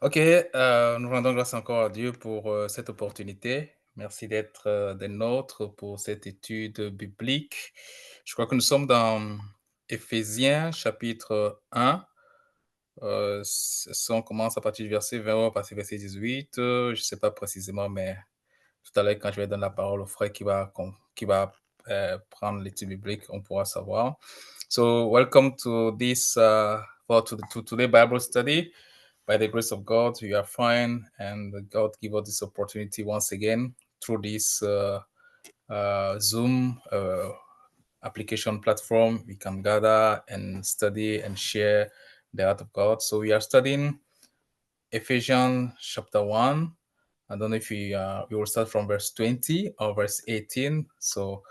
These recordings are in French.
OK, nous rendons grâce encore à Dieu pour, cette opportunité. Merci d'être, des nôtres pour cette étude biblique. Je crois que nous sommes dans Éphésiens chapitre 1. Si on commence à partir du verset 20, on va passer au verset 18, je ne sais pas précisément, mais tout à l'heure quand je vais donner la parole au frère qui va prendre l'étude biblique, on pourra savoir. So welcome to this, to today Bible study. By the grace of God, we are fine, and God give us this opportunity once again through this Zoom application platform. We can gather and study and share the Word of God. So we are studying Ephesians chapter 1. I don't know if we will start from verse 20 or verse 18. So,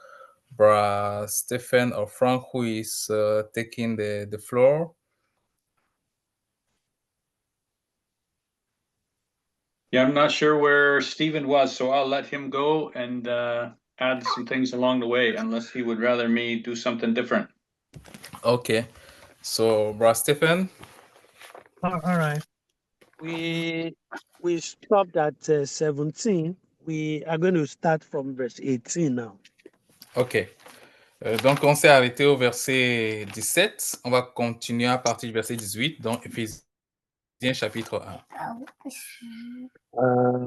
Brother Stephen or Frank, who is taking the floor. Yeah, I'm not sure where Stephen was, so I'll let him go and add some things along the way, unless he would rather me do something different. Okay. So, Brother Stephen. All right. We stopped at 17. We are going to start from verse 18 now. OK. Donc, on s'est arrêté au verset 17. On va continuer à partir du verset 18, donc Éphésiens chapitre 1.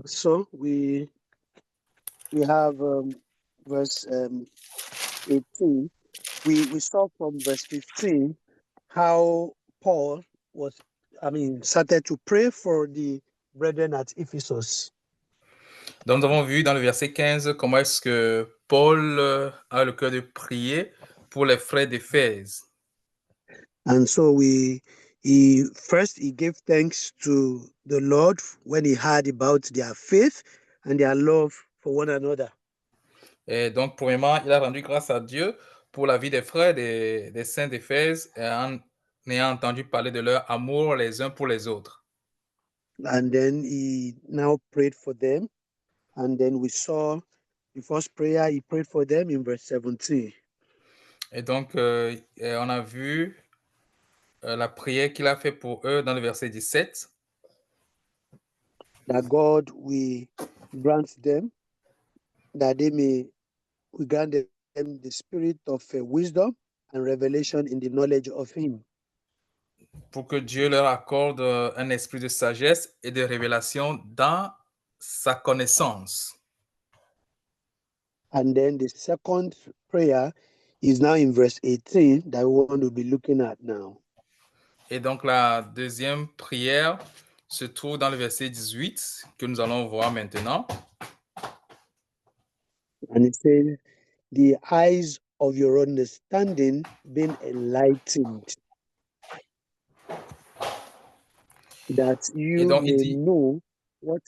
So we have verse 18. We saw from verse 15 how Paul started to pray for the brethren at Ephesus. Donc, nous avons vu dans le verset 15 comment est-ce que Paul a le cœur de prier pour les frères d'Éphèse. And so he gave thanks to the Lord when he heard about their faith and their love for one another. Et donc, premièrement, il a rendu grâce à Dieu pour la vie des frères des saints d'Éphèse en ayant entendu parler de leur amour les uns pour les autres. And then he now prayed for them. And then we saw the first prayer he prayed for them in verse 17. Et donc, on a vu la prière qu'il a fait pour eux dans le verset 17. That God will grant them, that they may grant them the spirit of wisdom and revelation in the knowledge of him. Pour que Dieu leur accorde un esprit de sagesse et de révélation dans sa connaissance. And then the second prayer is now in verse 18 that we want to be looking at now. Et donc la deuxième prière se trouve dans le verset 18 que nous allons voir maintenant. And it says, the eyes of your understanding being enlightened, that you donc, may know what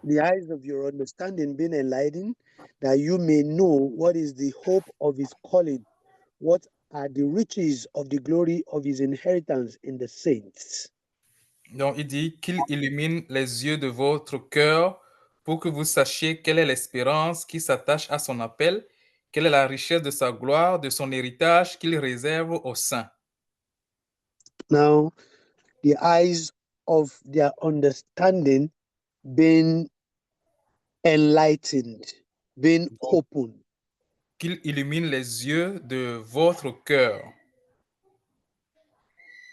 the eyes of your understanding being enlightened, that you may know what is the hope of his calling, what are the riches of the glory of his inheritance in the saints. Donc, il dit qu'il illumine les yeux de votre cœur pour que vous sachiez quelle est l'espérance qui s'attache à son appel, quelle est la richesse de sa gloire, de son héritage qu'il réserve aux saints. Now, the eyes of their understanding being enlightened, being open. Qu'il illumine les yeux de votre cœur.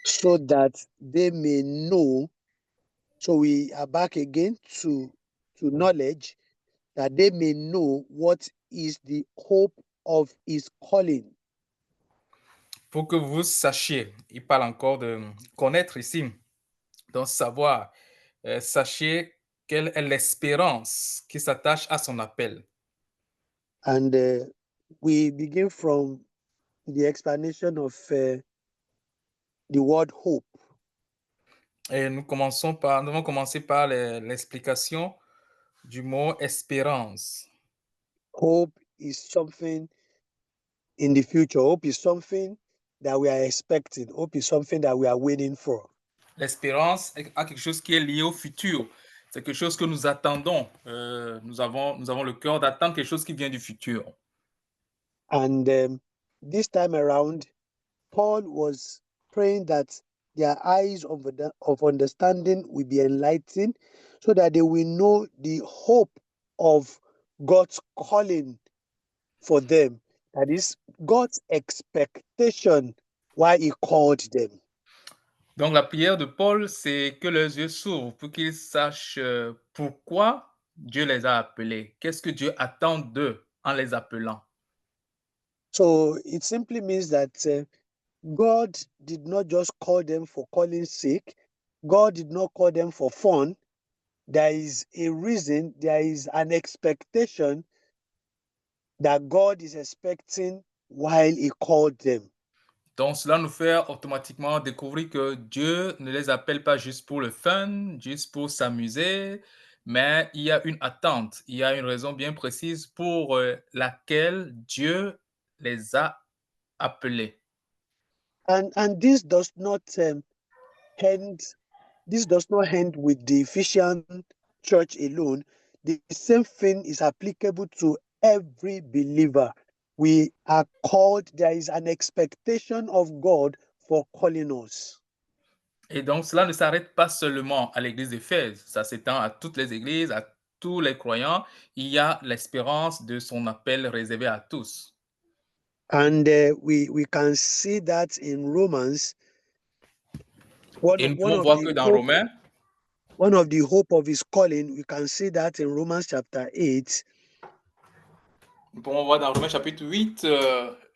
So that they may know. So we are back again to knowledge, that they may know what is the hope of his calling. Pour que vous sachiez, il parle encore de connaître ici, donc savoir, sachez quelle est l'espérance qui s'attache à son appel. And we begin from the explanation of the word hope. Et nous allons commencer par l'explication du mot espérance. Hope is something in the future. Hope is something that we are expecting. Hope is something that we are waiting for. L'espérance a quelque chose qui est lié au futur. C'est quelque chose que nous attendons. Nous avons le cœur d'attendre quelque chose qui vient du futur. And this time around, Paul was praying that their eyes of understanding will be enlightened, so that they will know the hope of God's calling for them. That is God's expectation why He called them. Donc la prière de Paul, c'est que leurs yeux s'ouvrent pour qu'ils sachent pourquoi Dieu les a appelés. Qu'est-ce que Dieu attend d'eux en les appelant? So it simply means that God did not just call them for calling's sake. God did not call them for fun. There is a reason, there is an expectation that God is expecting while He called them. Donc cela nous fait automatiquement découvrir que Dieu ne les appelle pas juste pour le fun, juste pour s'amuser, mais il y a une attente, il y a une raison bien précise pour laquelle Dieu les a appelés. And this does not end. This does not end with the Ephesian church alone. The same thing is applicable to every believer. We are called, there is an expectation of God for calling us. Et donc cela ne s'arrête pas seulement à l'église d'Éphèse, ça s'étend à toutes les églises, à tous les croyants. Il y a l'espérance de son appel réservé à tous. And we can see that in Romans. Et nous pouvons voir que dans Romains, one of the hope of his calling, we can see that in Romans chapter 8. nous pouvons voir dans Romains chapitre 8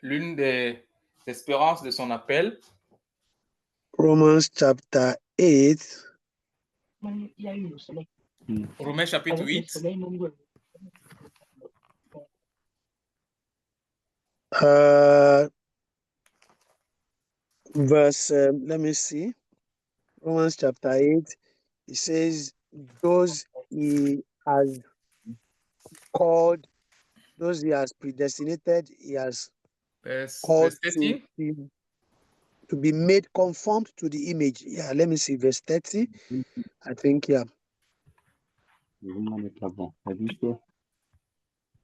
l'une des espérances de son appel. Romans chapter 8. Romains chapitre 8. Verse, let me see. Romans chapter 8. It says, those He has called, those He has predestinated, He has called Verse 30. to be made conformed to the image. Yeah, let me see, verse 30. I think, yeah.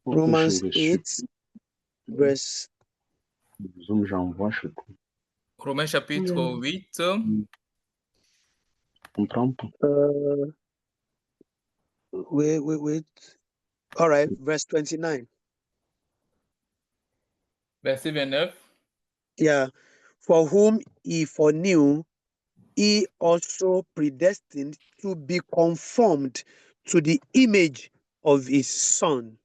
Romans 8, verse. Romains chapitre 8. Wait. All right, verse 29. Verset 29. Yeah. For whom He foreknew, He also predestined to be conformed to the image of His Son.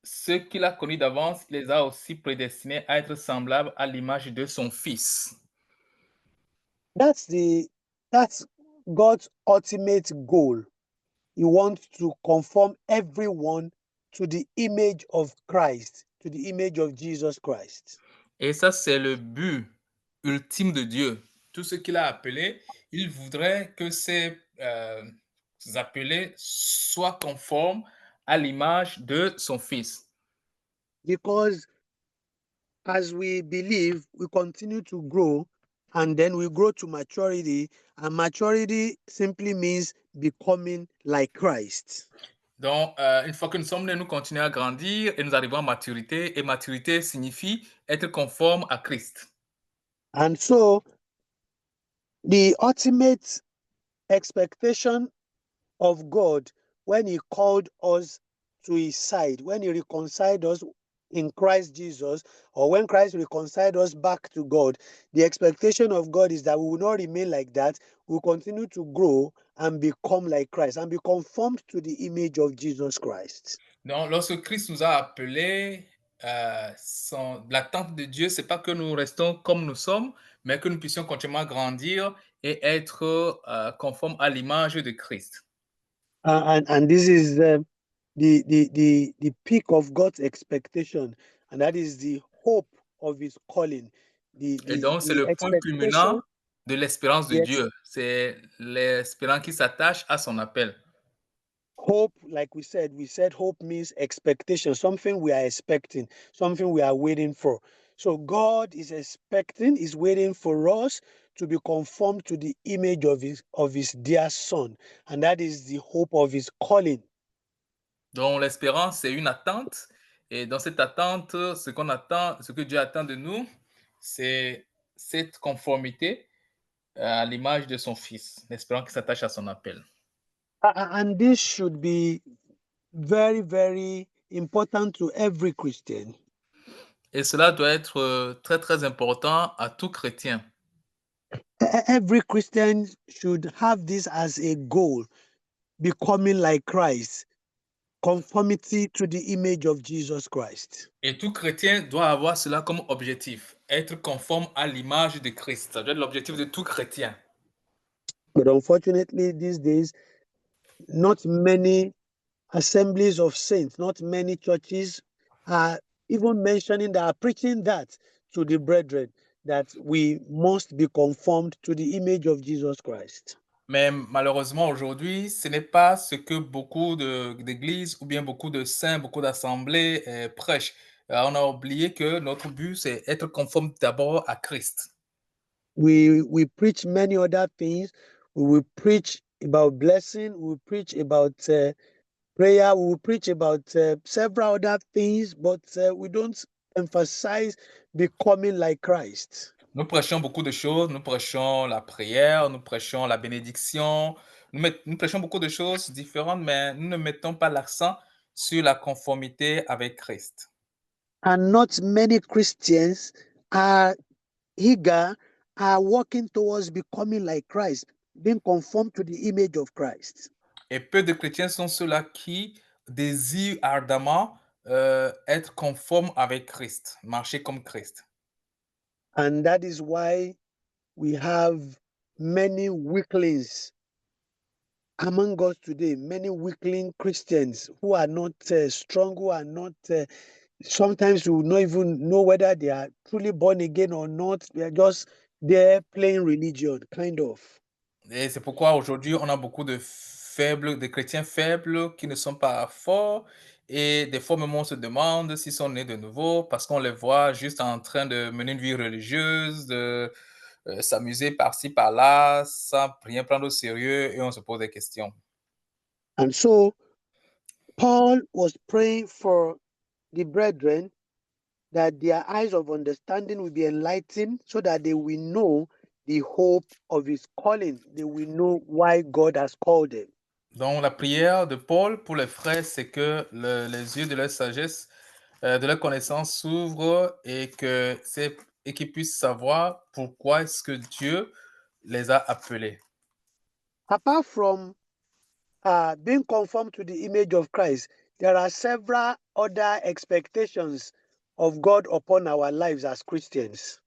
Ceux qu'il a connus d'avance, il les a aussi prédestinés à être semblables à l'image de son Fils. That's God's ultimate goal. He wants to conform everyone to the image of Christ, to the image of Jesus Christ. Et ça, c'est le but ultime de Dieu. Tout ce qu'il a appelé, il voudrait que ces appelés soient conformes à l'image de son Fils. Because as we believe, we continue to grow, and then we grow to maturity, and maturity simply means becoming like Christ. Donc, une fois que nous sommes nés, nous continuons à grandir et nous arrivons à maturité. Et maturité signifie être conforme à Christ. And so, the ultimate expectation of God when He called us to His side, when He reconciled us in Christ Jesus, or when Christ reconciled us back to God, the expectation of God is that we will not remain like that. We will continue to grow and become like Christ and be conformed to the image of Jesus Christ. Donc, lorsque Christ nous a appelés, l'attente de Dieu, c'est pas que nous restons comme nous sommes, mais que nous puissions continuellement grandir et être conformes à l'image de Christ. And this is the peak of God's expectation, and that is the hope of His calling. Et donc, c'est le point culminant de l'espérance de Dieu. C'est l'espérance qui s'attache à son appel. Hope, like we said hope means expectation, something we are expecting, something we are waiting for. So God is expecting, is waiting for us to be conformed to the image of his dear Son, and that is the hope of His calling. Donc, l'espérance, c'est une attente. Et dans cette attente, ce qu'on attend, ce que Dieu attend de nous, c'est cette conformité à l'image de son Fils, espérant qu'il s'attache à son appel. And this should be very, very important to every Christian. Et cela doit être très, très important à tout chrétien. Every Christian should have this as a goal, becoming like Christ, conformity to the image of Jesus Christ. Et tout chrétien doit avoir cela comme objectif, être conforme à l'image de Christ. Ça doit être l'objectif de tout chrétien. But unfortunately, these days, not many assemblies of saints, not many churches are even mentioning that, are preaching that to the brethren, that we must be conformed to the image of Jesus Christ. Mais malheureusement, aujourd'hui, ce n'est pas ce que beaucoup d'églises ou bien beaucoup de saints, beaucoup d'assemblées prêchent. On a oublié que notre but, c'est être conforme d'abord à Christ. We preach many other things. We will preach about blessing. We will preach about prayer. We will preach about several other things, but we don't emphasize becoming like Christ. Nous prêchons beaucoup de choses. Nous prêchons la prière, nous prêchons la bénédiction. Nous prêchons beaucoup de choses différentes, mais nous ne mettons pas l'accent sur la conformité avec Christ. And not many Christians are eager, are working towards becoming like Christ, being conformed to the image of Christ. Et peu de chrétiens sont ceux-là qui désirent ardemment être conformes avec Christ, marcher comme Christ. And that is why we have many weaklings among us today, many weakling Christians who are not strong, who are not, sometimes we will not even know whether they are truly born again or not. They are just there playing religion, kind of. Et c'est pourquoi aujourd'hui, on a beaucoup de faibles, de chrétiens faibles qui ne sont pas forts. Et des fois, même, on se demande s'ils sont nés de nouveau parce qu'on les voit juste en train de mener une vie religieuse, de s'amuser par-ci, par-là, sans rien prendre au sérieux et on se pose des questions. And so Paul was praying for the brethren that their eyes of understanding will be enlightened so that they will know the hope of his calling. They will know why God has called them. Donc, la prière de Paul pour les frères, c'est que les yeux de leur sagesse, de leur connaissance s'ouvrent et et qu'ils puissent savoir pourquoi est-ce que Dieu les a appelés. Apart from being conformed to the image of Christ, there are several other expectations of God upon our lives as Christians.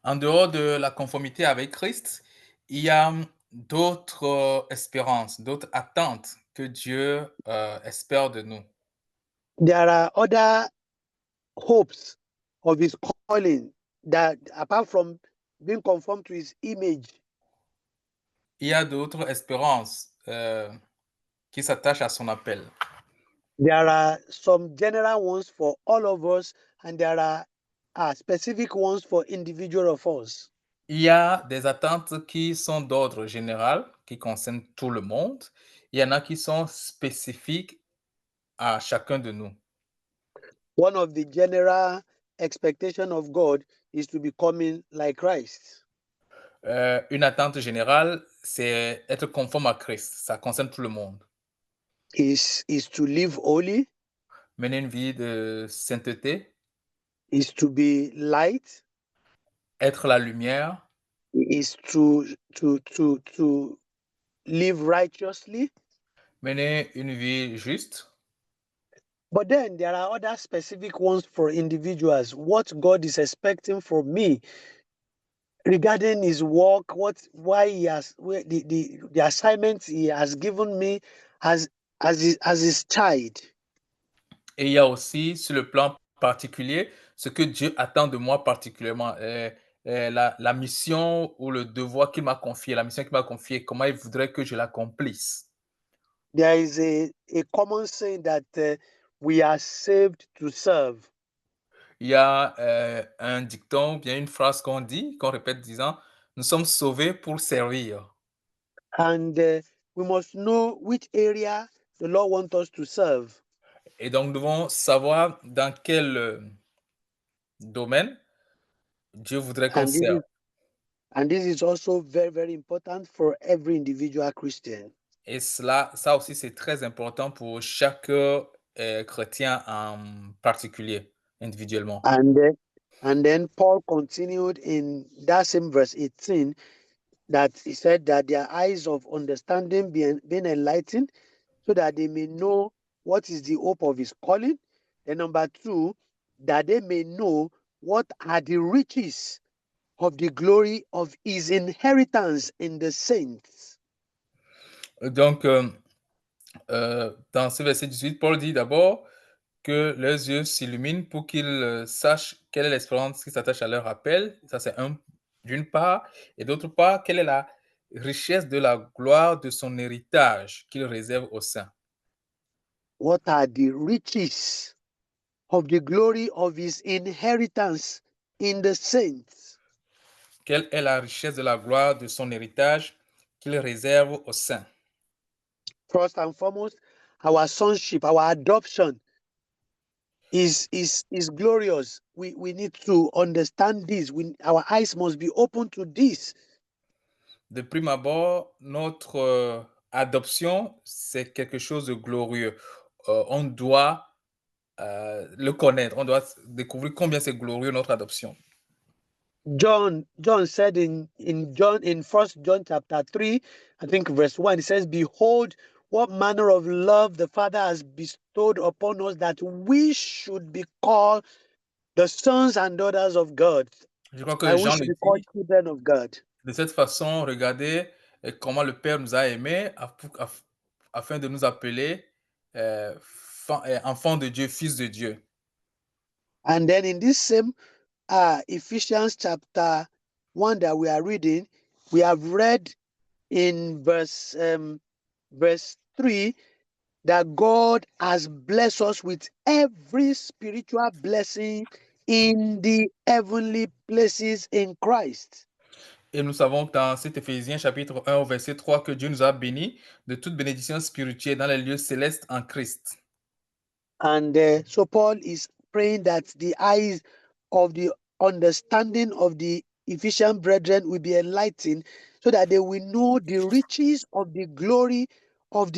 En dehors de la conformité avec Christ, il y a d'autres espérances, d'autres attentes que Dieu espère de nous. There are other hopes of his calling that, apart from being conformed to his image, Il y a d'autres espérances qui s'attachent à son appel. there are some general ones for all of us, and there are specific ones for individual of us. Il y a des attentes qui sont d'ordre général, qui concernent tout le monde. Il y en a qui sont spécifiques à chacun de nous. One of the general expectation of God is to becoming like Christ. Une attente générale, c'est être conforme à Christ. Ça concerne tout le monde. Is to live holy, Mener une vie de sainteté, is to be light, être la lumière, is to live righteously. mener une vie juste. But then there are other specific ones for individuals. What God is expecting from me regarding his work, why he has the assignment he has given me as his child. Et il y a aussi, sur le plan particulier, ce que Dieu attend de moi particulièrement. La mission ou le devoir qu'il m'a confié, la mission qu'il m'a confiée, comment il voudrait que je l'accomplisse. There is a common saying that we are saved to serve. Il y a un dicton, ou bien une phrase qu'on dit, qu'on répète disant, nous sommes sauvés pour servir. And we must know which area the Lord wants us to serve. Et donc, nous devons savoir dans quel domaine Dieu voudrait qu'on And serve. And this is also very, very important for every individual Christian. Et ça aussi, c'est très important pour chaque chrétien en particulier, individuellement. And then Paul continued in that same verse 18 that he said that their eyes of understanding being enlightened so that they may know what is the hope of his calling. And number 2, that they may know what are the riches of the glory of his inheritance in the saints. Donc, dans ce verset 18, Paul dit d'abord que leurs yeux s'illuminent pour qu'ils sachent quelle est l'espérance qui s'attache à leur appel. Ça, c'est d'une part. Et d'autre part, quelle est la richesse de la gloire de son héritage qu'il réserve aux saints. What are the riches of the glory of his inheritance in the saints? Quelle est la richesse de la gloire de son héritage qu'il réserve aux saints? First and foremost, our sonship, our adoption is glorious. We need to understand this. Our eyes must be open to this. De prime abord, notre adoption, c'est quelque chose de glorieux. On doit le connaître, on doit découvrir combien c'est glorieux notre adoption. John said in 1 John chapter 3, I think verse 1, it says, "Behold, what manner of love the Father has bestowed upon us, that we should be called the sons and daughters of God." Je crois que And we Jean should le be called dit. children of God. De cette façon, regardez comment le Père nous a aimés afin de nous appeler enfants de Dieu, fils de Dieu. And then in this same Ephesians chapter 1 that we are reading, we have read in verse 3 that God has blessed us with every spiritual blessing in the heavenly places in Christ. Et nous savons dans cet Éphésiens chapitre 1 au verset 3 que Dieu nous a bénis de toute bénédiction spirituelle dans les lieux célestes en Christ. And so Paul is praying that the eyes of the understanding of the Ephesian brethren will be enlightened so that they will know the riches of the glory of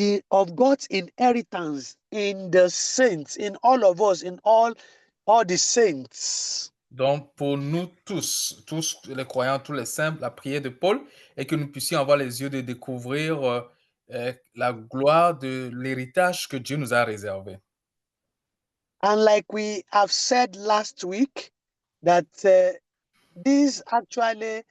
God's inheritance in the saints, in all of us, in all the saints. Donc, pour nous tous les croyants, tous les saints, la prière de Paul est que nous puissions avoir les yeux de découvrir la gloire de l'héritage que Dieu nous a réservé. And like we have said last week, that this actually,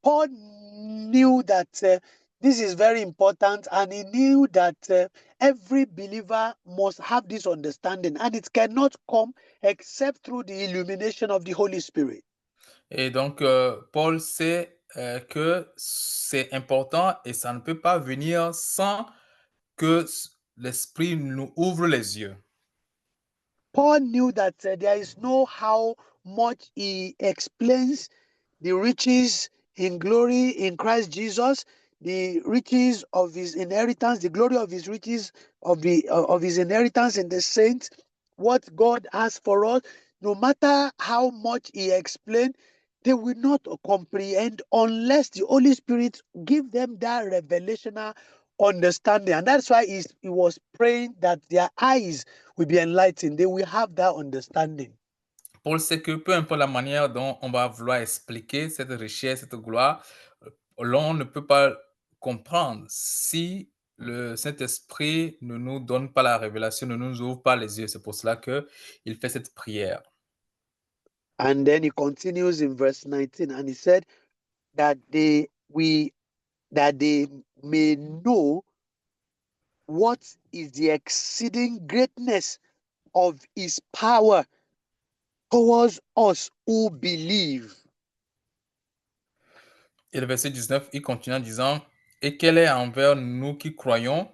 Paul knew that this is very important, and he knew that every believer must have this understanding, and it cannot come except through the illumination of the Holy Spirit. Et donc, Paul sait que c'est important et ça ne peut pas venir sans que l'Esprit nous ouvre les yeux. Paul knew that there is no how much he explains the riches in glory in Christ Jesus, the riches of his inheritance, the glory of his riches of his inheritance in the saints, what God has for us. No matter how much he explained, they will not comprehend unless the Holy Spirit give them that revelational understanding. And that's why he was praying that their eyes will be enlightened. They will have that understanding. Paul sait que peu importe la manière dont on va vouloir expliquer cette richesse, cette gloire, l'on ne peut pas comprendre si le Saint-Esprit ne nous donne pas la révélation, ne nous ouvre pas les yeux. C'est pour cela qu'il fait cette prière. And then he continues in verse 19, and he said that they may know what is the exceeding greatness of his power towards us who believe. Et le verset 19, il continue en disant, « Et quelle est envers nous qui croyons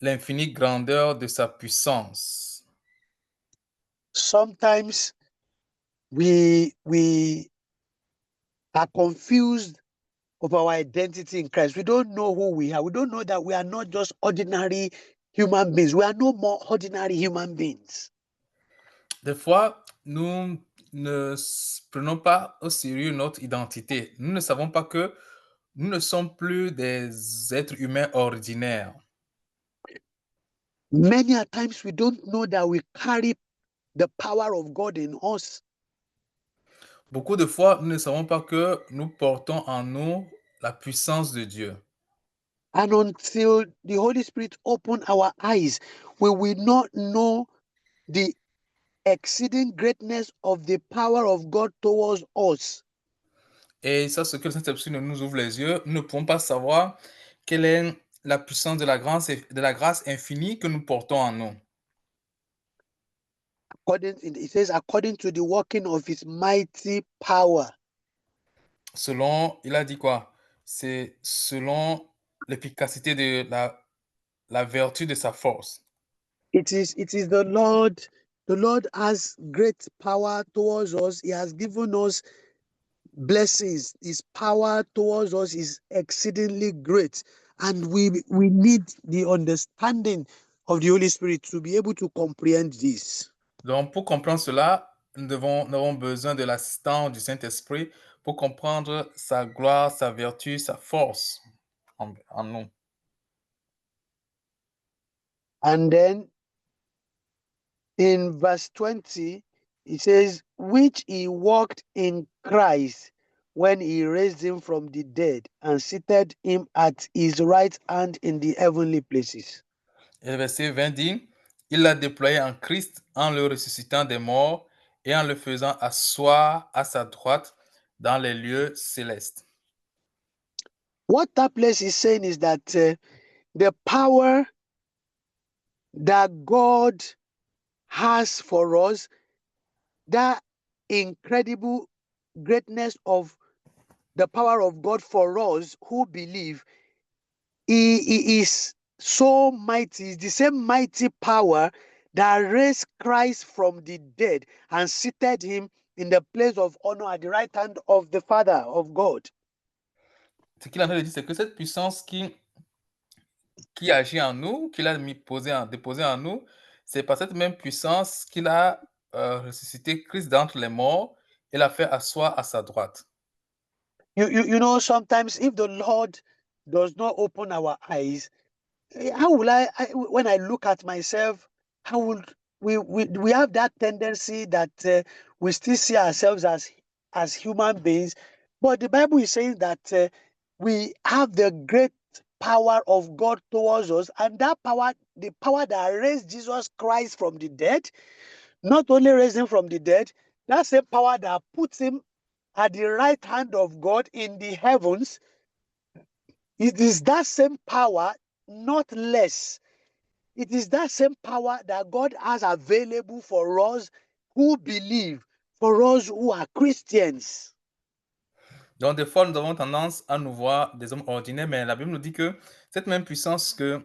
l'infinie grandeur de sa puissance. » Sometimes we are confused of our identity in Christ. We don't know who we are. We don't know that we are not just ordinary human beings. We are no more ordinary human beings. Des fois, nous prenons pas au sérieux notre identité. Nous ne savons pas que nous ne sommes plus des êtres humains ordinaires. Many a times we don't know that we carry the power of God in us. Beaucoup de fois, nous ne savons pas que nous portons en nous la puissance de Dieu. And until the Holy Spirit open our eyes, we will not know the exceeding greatness of the power of God towards us. Et ça, ce que le Saint-Esprit nous ouvre les yeux, nous ne pouvons pas savoir quelle est la puissance de la grâce infinie que nous portons en nous. It says, according to the working of his mighty power. Selon, il a dit quoi? C'est selon l'efficacité de la vertu de sa force. It is the Lord. The Lord has great power towards us. He has given us blessings. His power towards us is exceedingly great. And we need the understanding of the Holy Spirit to be able to comprehend this. Donc, pour comprendre cela, nous avons besoin de l'assistance du Saint-Esprit pour comprendre sa gloire, sa vertu, sa force en nous. And then in verse 20, it says, which he worked in Christ when he raised him from the dead and seated him at his right hand in the heavenly places. Et le verset 20 dit, il l'a déployé en Christ en le ressuscitant des morts et en le faisant asseoir à sa droite dans les lieux célestes. What that place is saying is that the power that God has for us, that incredible greatness of the power of God for us who believe, he is so mighty. It's the same mighty power that raised Christ from the dead and seated him in the place of honor at the right hand of the Father of God. Ce qu'il est en train de dire, c'est que cette puissance qui agit en nous, qu'il a déposé en nous, c'est par cette même puissance qu'il a ressuscité Christ d'entre les morts et l'a fait asseoir à sa droite. You know, sometimes if the Lord does not open our eyes, how will when I look at myself, how will we have that tendency that we still see ourselves as human beings, but the Bible is saying that we have the great power of God towards us, and that power, the power that raised Jesus Christ from the dead, not only raised him from the dead, that same power that puts him at the right hand of God in the heavens, it is that same power, not less. It is that same power that God has available for us who believe, for us who are Christians. Donc, des fois, nous avons tendance à nous voir des hommes ordinaires, mais la Bible nous dit que cette même puissance que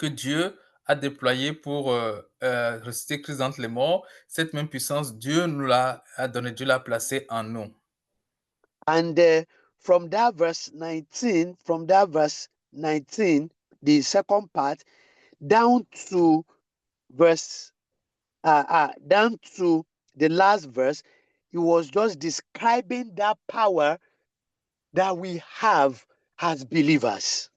Dieu a déployée pour ressusciter Christ d'entre les morts, cette même puissance, Dieu nous l'a donnée, Dieu l'a placée en nous. And from that verse 19, the second part, down to down to the last verse, he was just describing that power that we have as believers.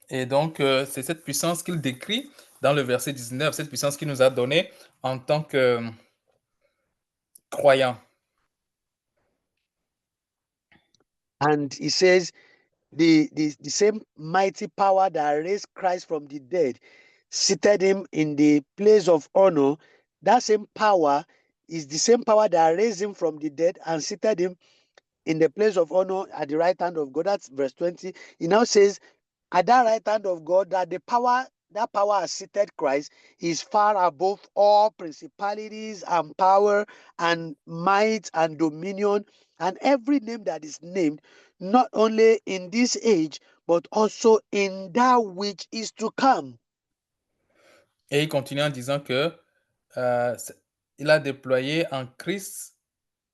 Et donc, c'est cette puissance qu'il décrit dans le verset 19, cette puissance qu'il nous a donnée en tant que croyants. And he says, the same mighty power that raised Christ from the dead, seated him in the place of honor. That same power is the same power that raised him from the dead and seated him in the place of honor at the right hand of God. That's verse 20. He now says, at that right hand of God, that that power has seated Christ is far above all principalities and power and might and dominion and every name that is named, not only in this age, but also in that which is to come. Et il continue en disant que il a déployé en Christ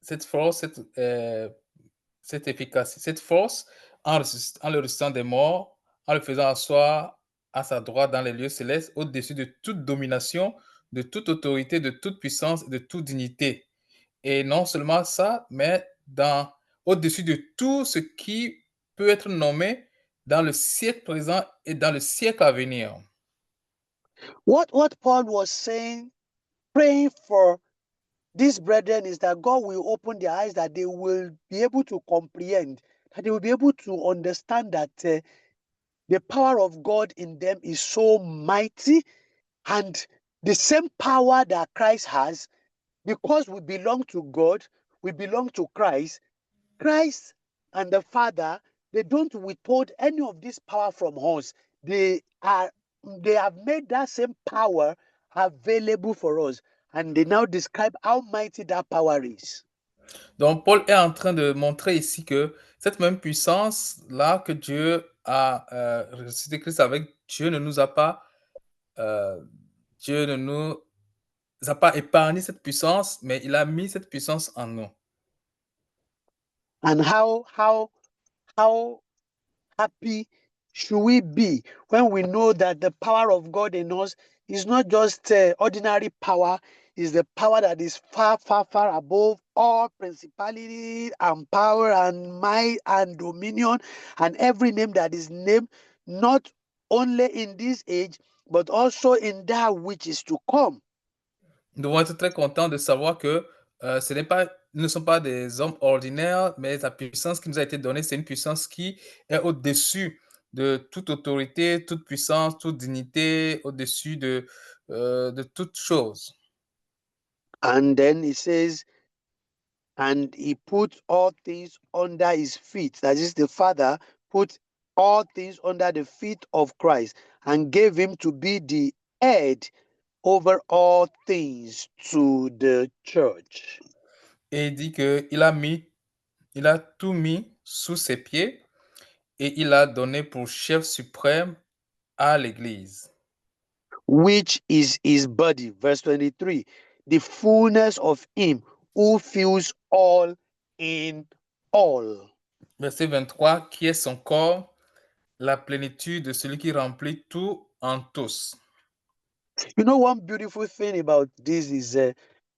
cette force, cette efficacité, cette force en le ressuscitant des morts, en le faisant asseoir à sa droite dans les lieux célestes, au-dessus de toute domination, de toute autorité, de toute puissance, de toute dignité. Et non seulement ça, mais au-dessus de tout ce qui peut être nommé dans le siècle présent et dans le siècle à venir. What Paul was saying, praying for these brethren, is that God will open their eyes, that they will be able to comprehend, that they will be able to understand that the power of God in them is so mighty, and the same power that Christ has, because we belong to God, we belong to Christ. Christ and the Father, they don't withhold any of this power from us. They have made that same power available for us, and they now describe how mighty that power is. Donc, Paul est en train de montrer ici que cette même puissance-là que Dieu a ressuscité Christ avec, Dieu ne nous a pas, Dieu ne nous a pas épargné cette puissance, mais il a mis cette puissance en nous. And how happy should we be when we know that the power of God in us is not just ordinary power, is the power that is far, far, far above all principality and power and might and dominion and every name that is named, not only in this age, but also in that which is to come. Nous devons être très contents de savoir que nous ne sommes pas des hommes ordinaires, mais la puissance qui nous a été donnée, c'est une puissance qui est au-dessus de toute autorité, toute puissance, toute dignité, au-dessus de toute chose. And then it says, and he put all things under his feet. That is, the Father put all things under the feet of Christ and gave him to be the head over all things to the church. Et il dit qu'il a tout mis sous ses pieds et il a donné pour chef suprême à l'Église. Which is his body. Verse 23. The fullness of him who fills all in all. Verset 23, qui est son corps, la plénitude de celui qui remplit tout en tous. You know, one beautiful thing about this is,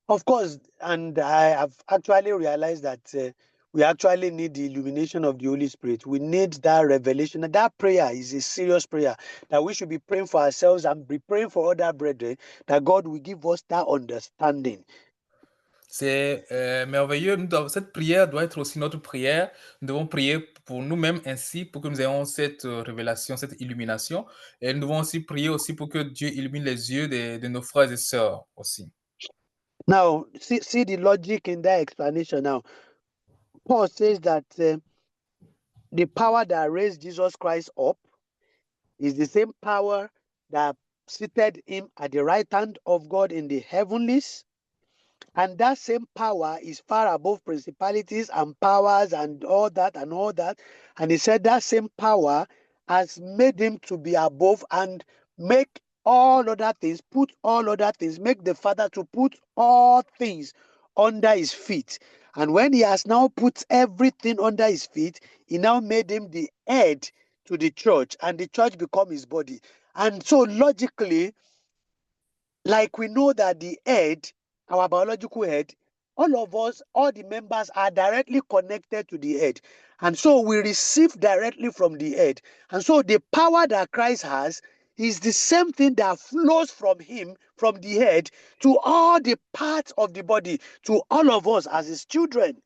of course, and I have actually realized that we actually need the illumination of the Holy Spirit. We need that revelation. And that prayer is a serious prayer that we should be praying for ourselves and be praying for other brethren, that God will give us that understanding. C'est merveilleux. Cette prière doit être aussi notre prière. Nous devons prier pour nous-mêmes ainsi, pour que nous ayons cette révélation, cette illumination. Et nous devons aussi prier aussi pour que Dieu illumine les yeux de nos frères et sœurs aussi. Now, see the logic in that explanation now. Paul says that the power that raised Jesus Christ up is the same power that seated him at the right hand of God in the heavenlies. And that same power is far above principalities and powers and all that and all that. And he said that same power has made him to be above and make all other things, put all other things, make the Father to put all things under his feet. And when he has now put everything under his feet, he now made him the head to the church, and the church become his body. And so logically, like we know that the head, our biological head, all of us, all the members are directly connected to the head. And so we receive directly from the head. And so the power that Christ has is the same thing that flows from him, from the head, to all the parts of the body, to all of us as his children.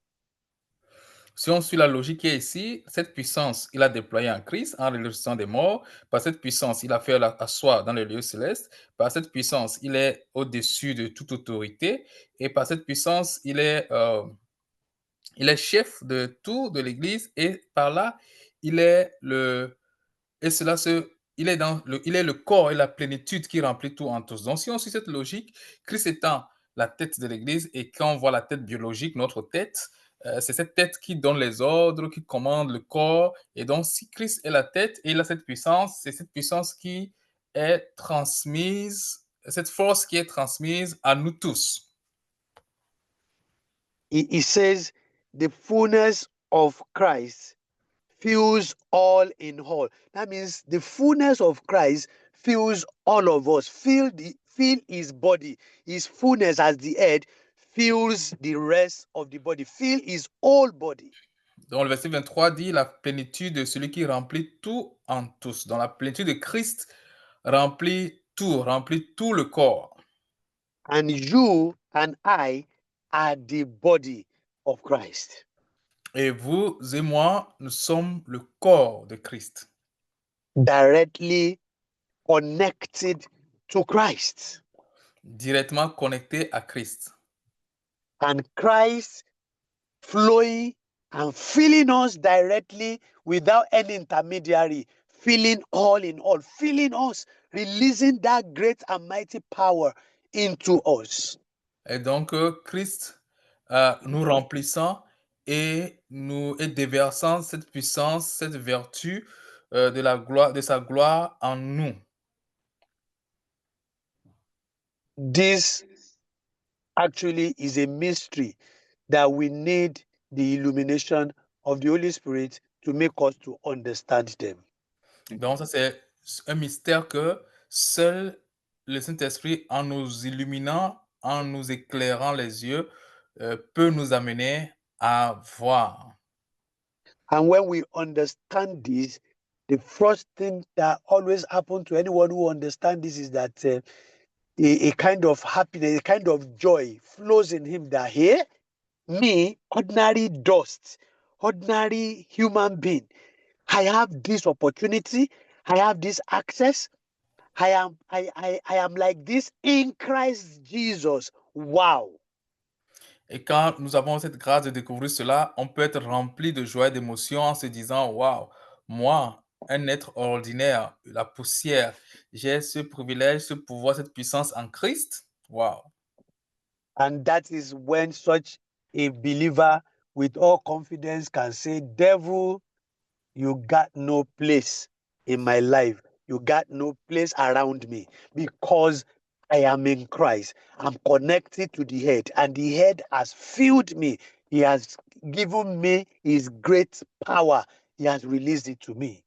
Si on suit la logique qui est ici, cette puissance, il a déployé en Christ, en ressuscitant des morts. Par cette puissance, il a fait asseoir dans les lieux célestes. Par cette puissance, il est au-dessus de toute autorité. Et par cette puissance, il est chef de tout de l'Église. Et par là, il est le corps et la plénitude qui remplit tout en tous. Donc, si on suit cette logique, Christ étant la tête de l'Église, et quand on voit la tête biologique, notre tête, c'est cette tête qui donne les ordres, qui commande le corps. Et donc, si Christ est la tête et il a cette puissance, c'est cette puissance qui est transmise, cette force qui est transmise à nous tous. He says, the fullness of Christ fills all in all. That means the fullness of Christ fills all of us. Fill his body, his fullness as the head fills the rest of the body, fill his whole body. Donc le verset 23 dit la plénitude de celui qui remplit tout en tous. Donc la plénitude de Christ remplit tout le corps. And you and I are the body of Christ. Et vous et moi, nous sommes le corps de Christ, Directly connected to Christ. directement connectés à Christ. And Christ flowing and filling us directly without any intermediary, filling all in all, filling us, releasing that great and mighty power into us. Et donc Christ nous remplissant et nous et déversant cette puissance, cette vertu de sa gloire en nous. This actually is a mystery that we need the illumination of the Holy Spirit to make us to understand them. Donc ça c'est un mystère que seul le Saint-Esprit, en nous illuminant, en nous éclairant les yeux, peut nous amener à voir. And when we understand this, the first thing that always happens to anyone who understands this is that a kind of happiness, a kind of joy flows in him that here, me, ordinary dust, ordinary human being, I have this opportunity, I have this access, I am like this in Christ Jesus. Wow. Et quand nous avons cette grâce de découvrir cela, on peut être rempli de joie et d'émotion en se disant, waouh, moi, un être ordinaire, la poussière, j'ai ce privilège, ce pouvoir, cette puissance en Christ. Waouh. And that is when such a believer with all confidence can say, devil, you got no place in my life. You got no place around me because I am in Christ. I'm connected to the head, and the head has filled me. He has given me his great power. He has released it to me.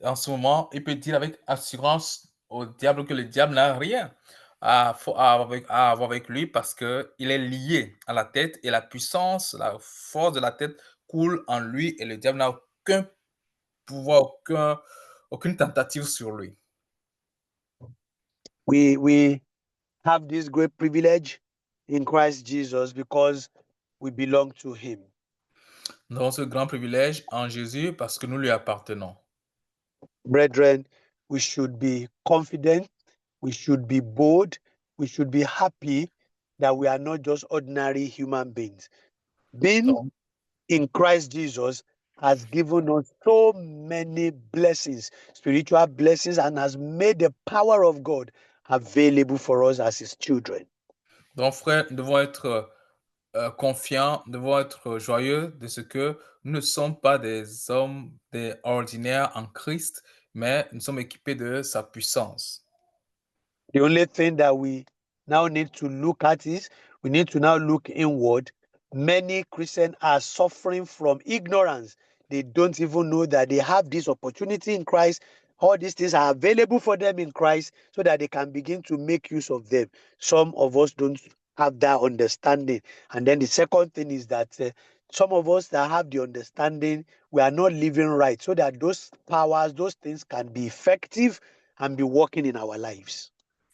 En ce moment, il peut dire avec assurance au diable que le diable n'a rien à avoir avec lui parce qu'il est lié à la tête et la puissance, la force de la tête coule en lui et le diable n'a aucun pouvoir, aucune tentative sur lui. We have this great privilege in Christ Jesus because we belong to him. Nous avons ce grand privilège en Jésus parce que nous lui appartenons. Brethren, we should be confident, we should be bold, we should be happy that we are not just ordinary human beings. Being Donc, in Christ Jesus has given us so many blessings, spiritual blessings, and has made the power of God available for us as his children. donc frères, nous devons être confiants, nous devons être joyeux de ce que nous ne sommes pas des hommes ordinaires en Christ, mais nous sommes équipés de sa puissance. The only thing that we now need to look at is we need to now look inward. Many Christians are suffering from ignorance. They don't even know that they have this opportunity in Christ. All these things are available for them in Christ so that they can begin to make use of them. Some of us don't have that understanding. And then the second thing is that some of us that have the understanding, we are not living right so that those powers, those things can be effective and be working in our lives.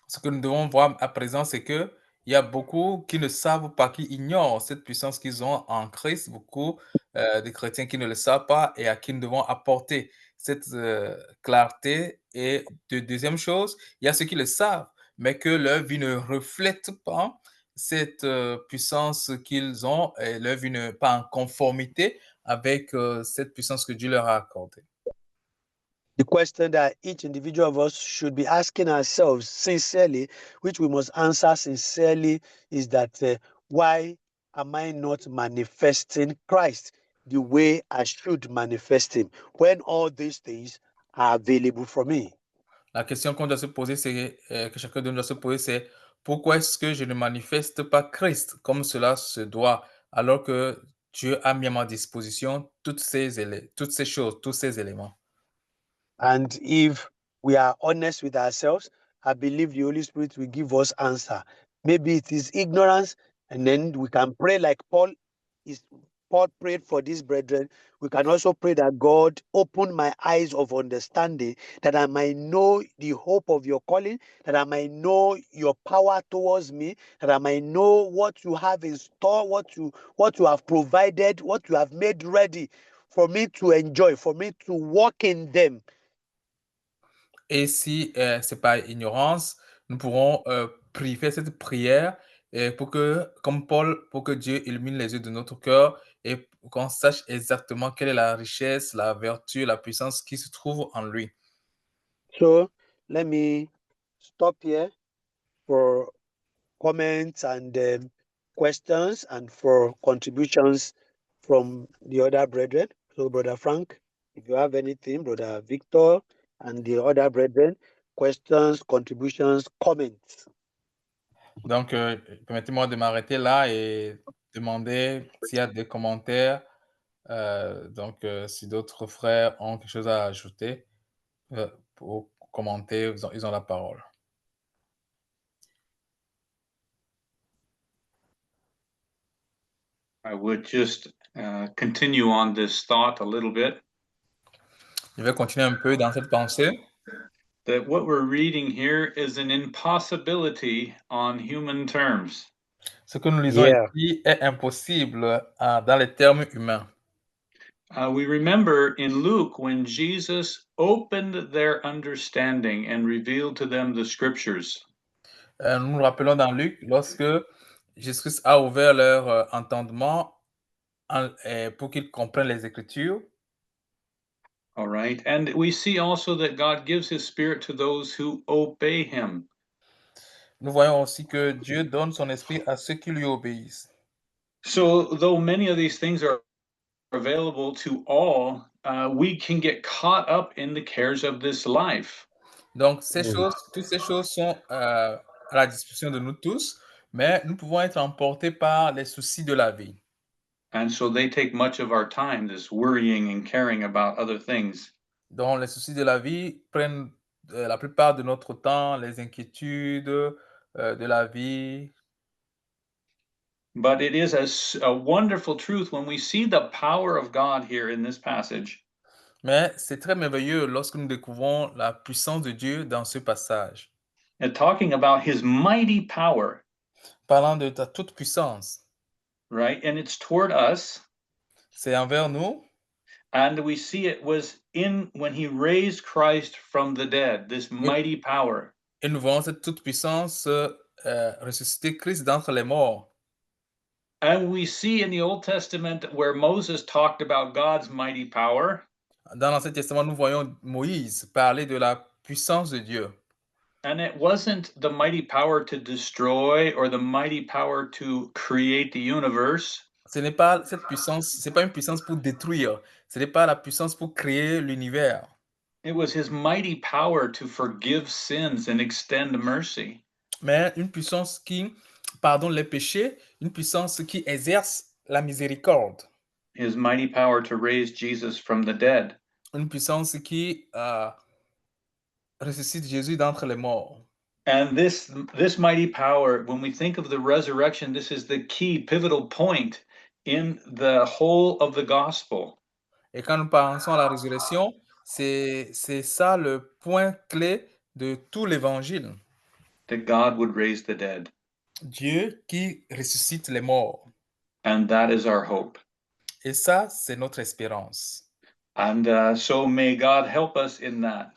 Ce que nous devons voir à présent, c'est que il y a beaucoup qui ne savent pas, qui ignorent cette puissance qu'ils ont en Christ, beaucoup de chrétiens qui ne le savent pas et à qui nous devons apporter cette clarté. Et deuxième chose, il y a ceux qui le savent, mais que leur vie ne reflète pas cette puissance qu'ils ont et leur vie n'est pas en conformité avec cette puissance que Dieu leur a accordée. The question that each individual of us should be asking ourselves sincerely, which we must answer sincerely, is that why am I not manifesting Christ the way I should manifest him when all these things are available for me? La question qu'on doit se poser, c'est que chacun de nous doit se poser, c'est pourquoi est-ce que je ne manifeste pas Christ comme cela se doit, alors que Dieu a mis à ma disposition toutes ces choses, tous ces éléments. And if we are honest with ourselves, I believe the Holy Spirit will give us answer. Maybe it is ignorance, And then we can pray like Paul prayed for these brethren. We can also pray that God open my eyes of understanding, that I might know the hope of your calling, that I might know your power towards me, that I might know what you have in store, what you have provided, what you have made ready for me to enjoy, for me to walk in them. Et si c'est par ignorance, nous pourrons faire cette prière pour que, comme Paul, pour que Dieu illumine les yeux de notre cœur et qu'on sache exactement quelle est la richesse, la vertu, la puissance qui se trouve en lui. So let me stop here for comments and questions and for contributions from the other brethren. So Brother Frank, if you have anything, Brother Victor and the other brethren, questions, contributions, comments. Donc, permettez-moi de m'arrêter là et demander s'il y a des commentaires. Donc, si d'autres frères ont quelque chose à ajouter pour commenter, ils ont la parole. I would just continue on this thought a little bit. Je vais continuer un peu dans cette pensée. That what we're reading here is an impossibility on human terms. Ce que nous lisons ici est impossible dans les termes humains. We remember in Luke when Jesus opened their understanding and revealed to them the scriptures. Nous nous rappelons dans Luc, lorsque Jésus a ouvert leur entendement pour qu'ils comprennent les Écritures. All right. And we see also that God gives his spirit to those who obey him. Nous voyons aussi que Dieu donne son esprit à ceux qui lui obéissent. So though many of these things are available to all, we can get caught up in the cares of this life. Donc, toutes ces choses sont à la disposition de nous tous, mais nous pouvons être emportés par les soucis de la vie. And so they take much of our time, this worrying and caring about other things. Donc, les soucis de la vie prennent la plupart de notre temps, les inquiétudes de la vie. But it is a wonderful truth when we see the power of God here in this passage. Mais c'est très merveilleux lorsque nous découvrons la puissance de Dieu dans ce passage. And talking about his mighty power. Parlant de ta toute puissance. Right? And it's toward us. C'est envers nous. And we see it was in when he raised Christ from the dead, this mighty power. Et nous voyons cette toute puissance ressusciter Christ d'entre les morts. And we see in the Old Testament where Moses talked about God's mighty power. Dans l'Ancien Testament, nous voyons Moïse parler de la puissance de Dieu. And it wasn't the mighty power to destroy or the mighty power to create the universe. Ce n'est pas cette puissance, c'est pas une puissance pour détruire. Ce n'est pas la puissance pour créer l'univers. It was his mighty power to forgive sins and extend mercy. Mais une puissance qui pardonne les péchés, une puissance qui exerce la miséricorde. His mighty power to raise Jesus from the dead. Une puissance qui ressuscite Jésus d'entre les morts. And this mighty power, when we think of the resurrection, this is the key pivotal point in the whole of the gospel. Et quand nous pensons à la résurrection, c'est ça le point clé de tout l'évangile. That God would raise the dead. Dieu qui ressuscite les morts. And that is our hope. Et ça, c'est notre espérance. And so may God help us in that.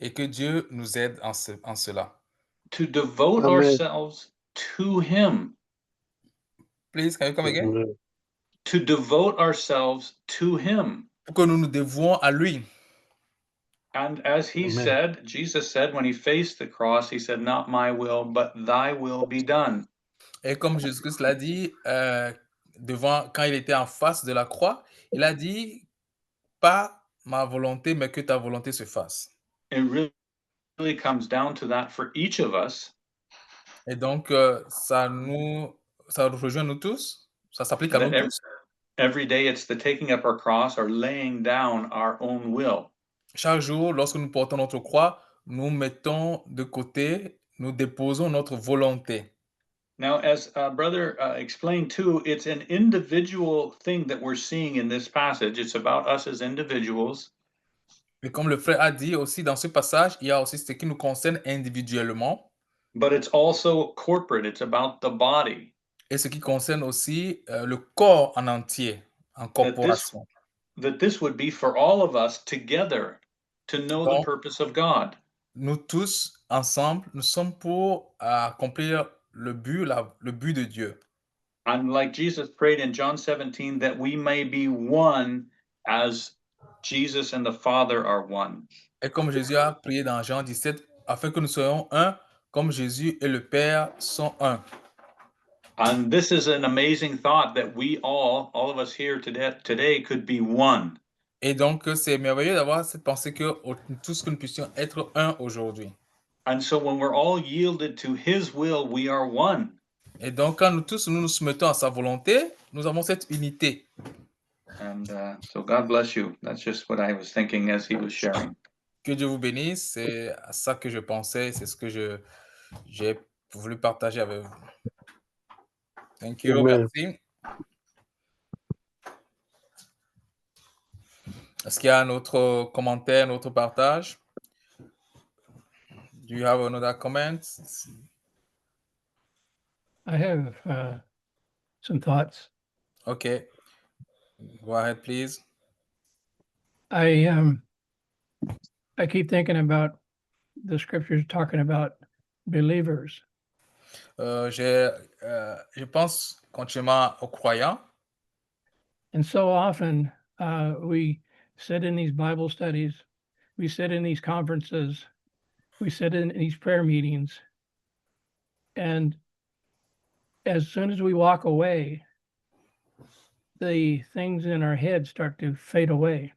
Et que Dieu nous aide en cela. To devote ourselves to him. Please, can you come again? To devote ourselves to him. Pour que nous nous dévouons à lui. And as he said, Jesus said, when he faced the cross, he said, not my will, but thy will be done. Et comme Jésus-Christ l'a dit, quand il était en face de la croix, il a dit, pas ma volonté, mais que ta volonté se fasse. It really comes down to that for each of us. Et donc, ça rejoint nous tous, ça s'applique à nous tous. Every day it's the taking up our cross or laying down our own will. Chaque jour, lorsque nous portons notre croix, nous mettons de côté, nous déposons notre volonté. Now, as brother explained too, it's an individual thing that we're seeing in this passage. It's about us as individuals. Et comme le frère a dit aussi dans ce passage, il y a aussi ce qui nous concerne individuellement But it's also corporate. It's about the body. et ce qui concerne aussi le corps en entier, en corporation. That this would be for all of us together to know the Donc, purpose of God. nous tous, ensemble, nous sommes pour accomplir le but de Dieu. And like Jesus prayed in John 17, that we may be one as Jesus and the Father are one. Et comme Jésus a prié dans Jean 17, afin que nous soyons un, comme Jésus et le Père sont un. And this is an amazing thought that we all of us here today could be one. Et donc, c'est merveilleux d'avoir cette pensée que tous que nous puissions être un aujourd'hui. And so when we're all yielded to his will, we are one. Et donc, quand nous tous nous soumettons à sa volonté, nous avons cette unité. And so God bless you. That's just what I was thinking as he was sharing. Que Dieu vous bénisse, c'est à ça que je pensais, c'est ce que j'ai voulu partager avec vous. Thank you, Amen. merci. Est-ce qu'il y a un autre commentaire, un autre partage? Do you have another comment? I have some thoughts. Okay. Go ahead, please. I keep thinking about the scriptures talking about believers. Je pense continuellement aux croyants. And so often we sit in these Bible studies, we sit in these conferences, we sit in these prayer meetings, and as soon as we walk away, the things in our head start to fade away.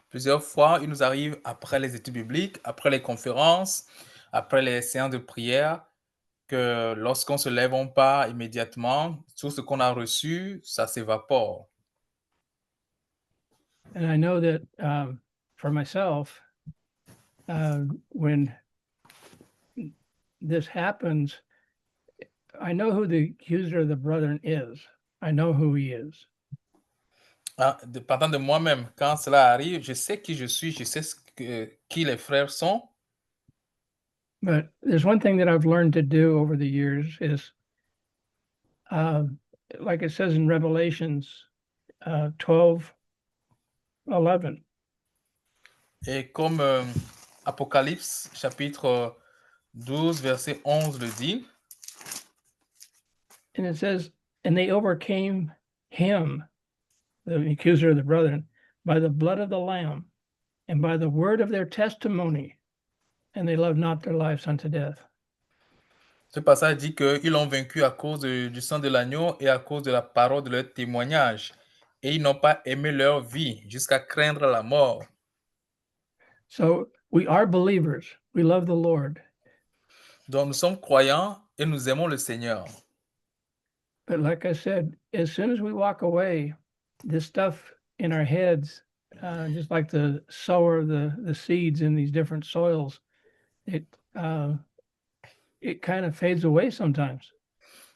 Plusieurs fois, il nous arrive après les études bibliques, après les conférences, après les séances de prière, que lorsqu'on se lève, on part immédiatement, tout ce qu'on a reçu, ça s'évapore. And I know that for myself, when this happens, I know who the accuser of the brethren is. I know who he is. Dépendant de moi-même, quand cela arrive, je sais qui je suis, je sais qui les frères sont. But there's one thing that I've learned to do over the years is, like it says in Revelations 12:11. Et comme Apocalypse chapitre 12, verset 11 le dit, And it says, and they overcame him, the accuser of the brethren, by the blood of the Lamb and by the word of their testimony, and they loved not their lives unto death. ce passage dit qu'ils l'ont vaincu à cause du sang de l'agneau et à cause de la parole de leur témoignage. Et ils n'ont pas aimé leur vie jusqu'à craindre la mort. So we are believers. We love the Lord. Donc nous sommes croyants et nous aimons le Seigneur. But like I said, as soon as we walk away, this stuff in our heads, just like the sower of the seeds in these different soils, it kind of fades away sometimes.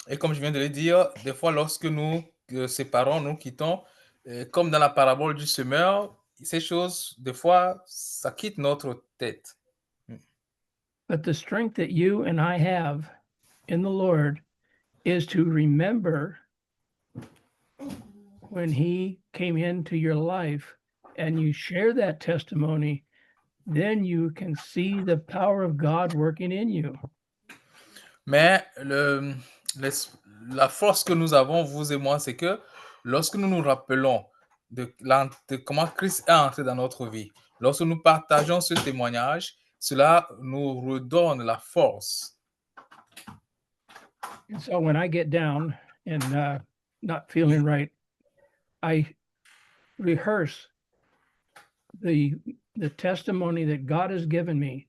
Et comme je viens de le dire, des fois lorsque nous séparons, nous quittons, comme dans la parabole du semeur, ces choses, des fois, ça quitte notre tête. But the strength that you and I have in the Lord is to remember when he came into your life and you share that testimony, then you can see the power of God working in you. Mais la force que nous avons, vous et moi, c'est que lorsque nous nous rappelons de comment Christ est entré dans notre vie, lorsque nous partageons ce témoignage, cela nous redonne la force. And so when I get down and not feeling right, I rehearse the testimony that God has given me,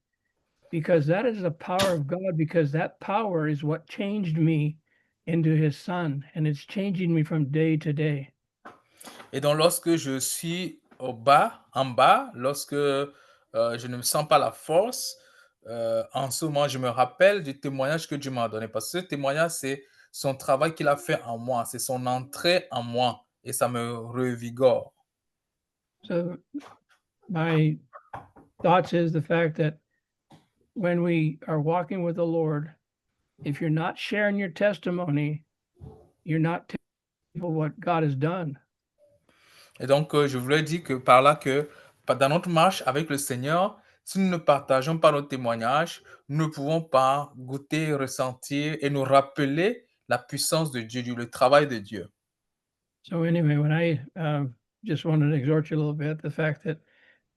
because that is the power of God, because that power is what changed me into his son, and it's changing me from day to day. Et donc, lorsque je suis en bas, lorsque je ne me sens pas la force, en ce moment, je me rappelle du témoignage que Dieu m'a donné. Parce que ce témoignage, c'est son travail qu'il a fait en moi. C'est son entrée en moi. Et ça me revigore. So my thoughts is the fact that when we are walking with the Lord, if you're not sharing your testimony, you're not telling people what God has done. Et donc, je voulais dire que par là que dans notre marche avec le Seigneur, si nous ne partageons pas nos témoignages, nous ne pouvons pas goûter, ressentir et nous rappeler la puissance de Dieu, le travail de Dieu. So anyway, when I just wanted to exhort you a little bit, the fact that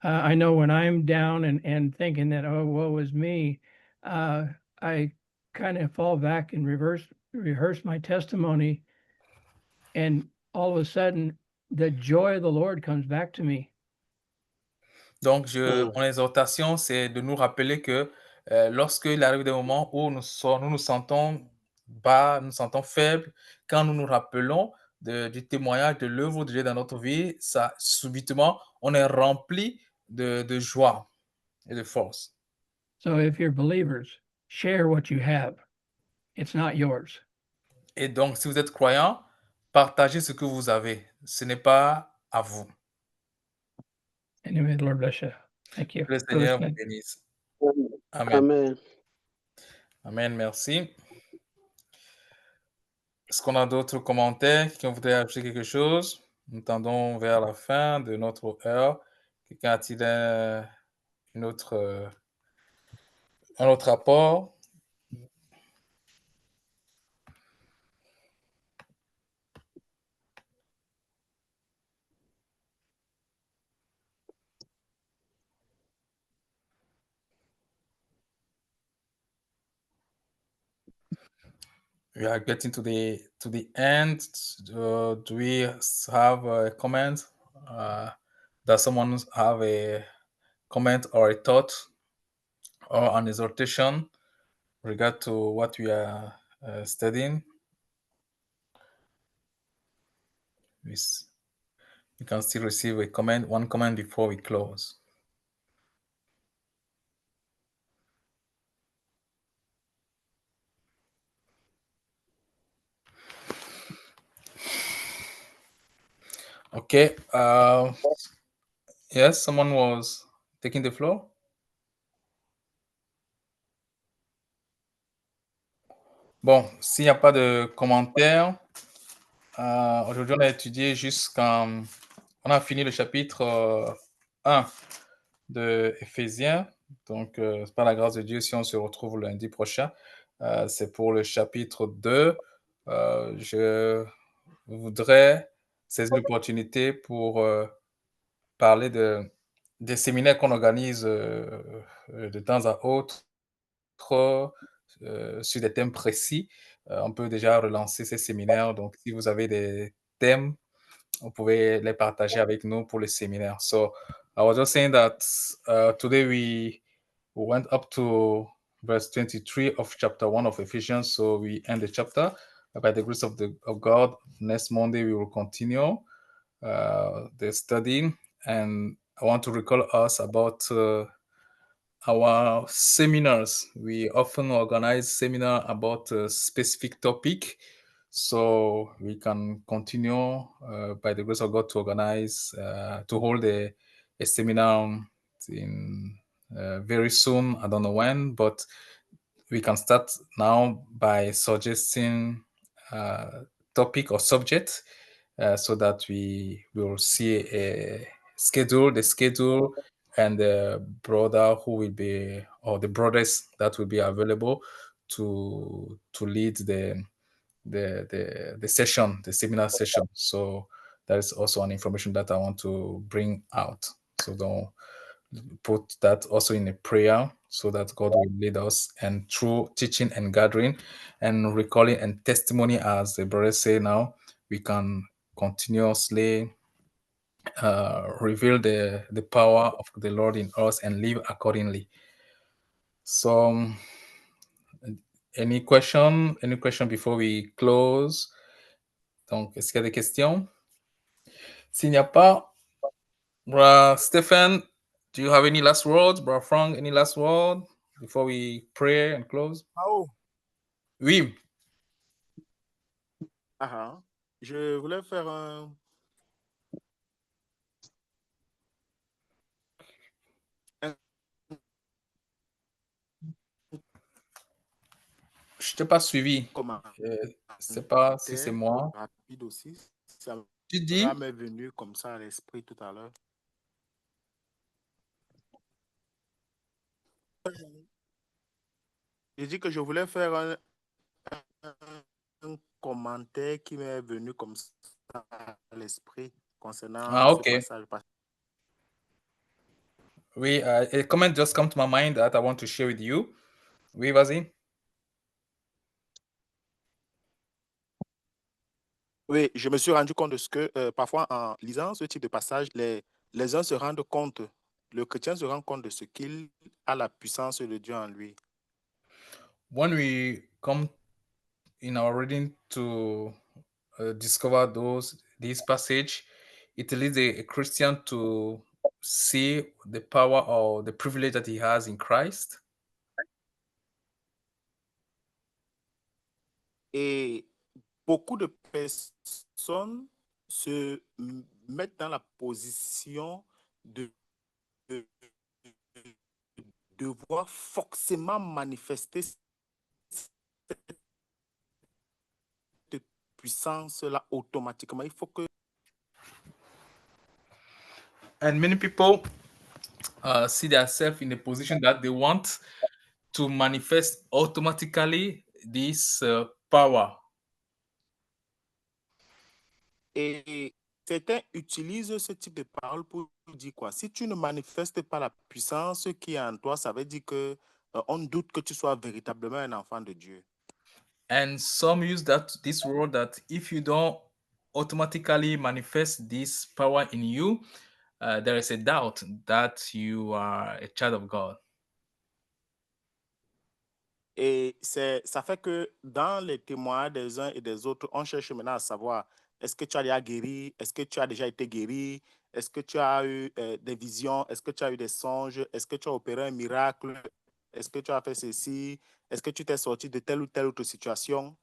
I know when I'm down and thinking that, oh, woe is me, I kind of fall back and rehearse my testimony. And all of a sudden, the joy of the Lord comes back to me. Donc, mon exhortation, c'est de nous rappeler que lorsqu'il arrive des moments où nous sentons bas, nous sentons faibles, quand nous nous rappelons du témoignage de l'œuvre de Dieu dans notre vie, ça, subitement, on est rempli de joie et de force. So if you're believers, share what you have. It's not yours. Et donc, si vous êtes croyant, partagez ce que vous avez. Ce n'est pas à vous. Anyway, the Lord bless you. Thank you. Que le Seigneur vous bénisse. Amen. Amen. Amen, merci. Est-ce qu'on a d'autres commentaires? Quelqu'un voudrait ajouter quelque chose? Nous tendons vers la fin de notre heure. Quelqu'un a-t-il un autre rapport? We are getting to the end. Do we have a comment? Does someone have a comment or a thought or an exhortation regard to what we are studying? We can still receive one comment before we close. Okay. Yes, someone was taking the floor. Bon, s'il n'y a pas de commentaires, aujourd'hui on a étudié on a fini le chapitre 1 de Éphésiens. Donc, par la grâce de Dieu, si on se retrouve lundi prochain, c'est pour le chapitre 2. Je voudrais saisir l'opportunité pour parler des séminaires qu'on organise de temps à autre sur des thèmes précis. On peut déjà relancer ces séminaires. Donc, si vous avez des thèmes, vous pouvez les partager avec nous pour le séminaire. So, I was just saying that today we went up to verse 23 of chapter 1 of Ephesians. So we end the chapter. By the grace of God, next Monday we will continue the study. And I want to recall us about our seminars. We often organize seminar about a specific topic, so we can continue by the grace of God to organize to hold a seminar in very soon. I don't know when, but we can start now by suggesting topic or subject so that we will see the schedule and the brother who will be, or the brothers that will be available to lead the session, the seminar session. So that is also an information that I want to bring out. So don't put that also in a prayer so that God will lead us, and through teaching and gathering and recalling and testimony, as the brothers say now, we can continuously reveal the power of the Lord in us and live accordingly. So, any question before we close? Donc, est-ce qu'il y a des questions? S'il n'y a pas, Brother Stephen, do you have any last words? Brother Frank, any last word? before we pray and close? Oh, Oui. je voulais faire un... Je t'ai pas suivi. commentaire Je sais pas si c'est moi. rapide aussi. Ça Tu dis? m'est venu comme ça à l'esprit tout à l'heure. J'ai dit que je voulais faire un commentaire qui m'est venu comme ça à l'esprit concernant ce Okay. passage. Oui, a comment just come to my mind that I want to share with you. Oui, vas-y. Oui, je me suis rendu compte de ce que parfois en lisant ce type de passage, les uns se rendent compte, le chrétien se rend compte de ce qu'il a la puissance de Dieu en lui. When we come in our reading to discover this passage, it leads a Christian to see the power or the privilege that he has in Christ. Et beaucoup de personnes se mettent dans la position de devoir forcément manifester cette puissance-là automatiquement. Il faut que And many people see themselves in a position that they want to manifest automatically this power. Et certains utilisent ce type de parole pour dire quoi? Si tu ne manifestes pas la puissance qui est en toi, ça veut dire que on doute que tu sois véritablement un enfant de Dieu. And some use this word that if you don't automatically manifest this power in you, there is a doubt that you are a child of God. Et ça fait que dans les témoignages des uns et des autres, on cherche maintenant à savoir, est-ce que tu as déjà guéri? Est-ce que tu as déjà été guéri? Est-ce que tu as eu des visions? Est-ce que tu as eu des songes? Est-ce que tu as opéré un miracle? Est-ce que tu as fait ceci? Est-ce que tu t'es sorti de telle ou telle autre situation?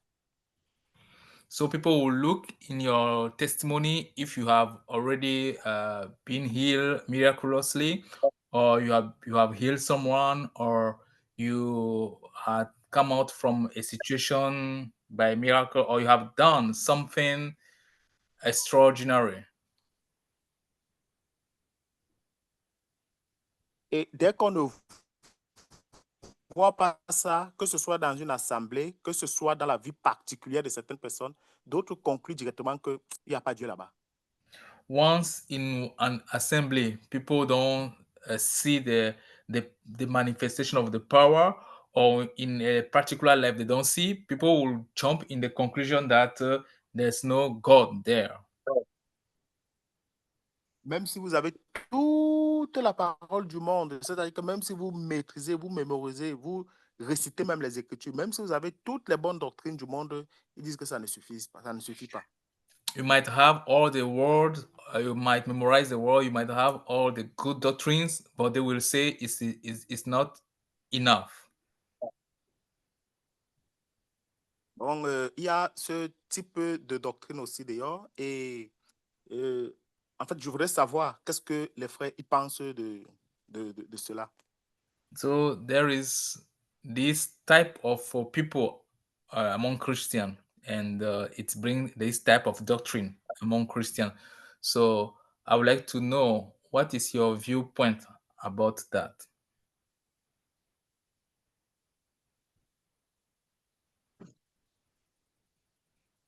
So people will look in your testimony if you have already been healed miraculously, or you have healed someone, or you had come out from a situation by miracle, or you have done something extraordinary. Et dès qu'on ne voit pas ça, que ce soit dans une assemblée, que ce soit dans la vie particulière de certaines personnes, d'autres concluent directement qu'il n'y a pas Dieu là-bas. Once in an assembly, people don't see the manifestation of the power, or in a particular life they don't see, people will jump in the conclusion that there's no God there. Même si vous avez toute la parole du monde, c'est-à-dire que même si vous maîtrisez, vous mémorisez, vous récitez même les Écritures, même si vous avez toutes les bonnes doctrines du monde, ils disent que ça ne suffit pas. Ça ne suffit pas. You might have all the word, you might memorize the word, you might have all the good doctrines, but they will say it's not enough. Donc, il y a ce type de doctrine aussi dehors. Et en fait, je voudrais savoir qu'est-ce que les frères ils pensent de cela. So there is this type of people among Christians, and it brings this type of doctrine among Christians. So I would like to know, what is your viewpoint about that?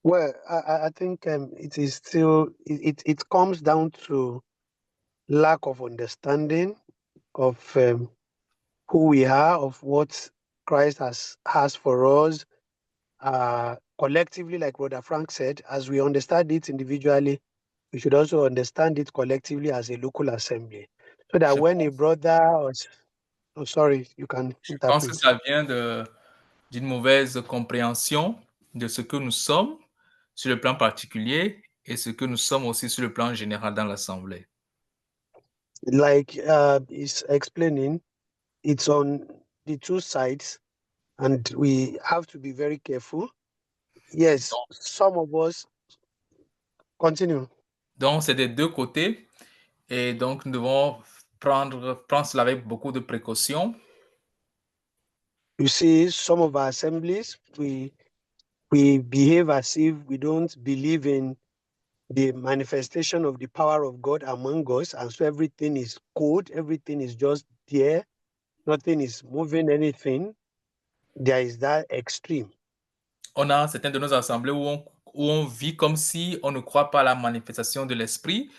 Well, I think it is still it comes down to lack of understanding of who we are, of what Christ has for us. Collectively, like Brother Frank said, as we understand it individually, we should also understand it collectively as a local assembly. So that when a brother or sorry, you can Je pense que interpret. ça vient d'une mauvaise compréhension de ce que nous sommes sur le plan particulier et ce que nous sommes aussi sur le plan général dans l'Assemblée. Like he's explaining, it's on the two sides, and we have to be very careful. Yes, some of us continue. Donc, c'est des deux côtés. Et donc, nous devons prendre cela avec beaucoup de précautions. You see, some of our assemblies, we behave as if we don't believe in the manifestation of the power of God among us, and so everything is cold, everything is just there, nothing is moving anything. There is that extreme. On a certaines de nos assemblées où on vit comme si on ne croit pas à la manifestation de l'esprit.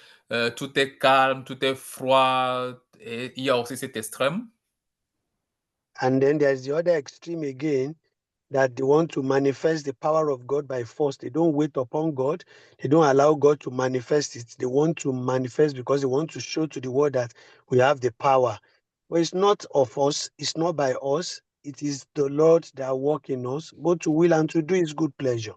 Tout est calme, tout est froid. Et il y a aussi cet extrême. And then there's the other extreme again, that they want to manifest the power of God by force. They don't wait upon God. They don't allow God to manifest it. They want to manifest because they want to show to the world that we have the power. But it's not of us. It's not by us. It is the Lord that works in us, both to will and to do his good pleasure.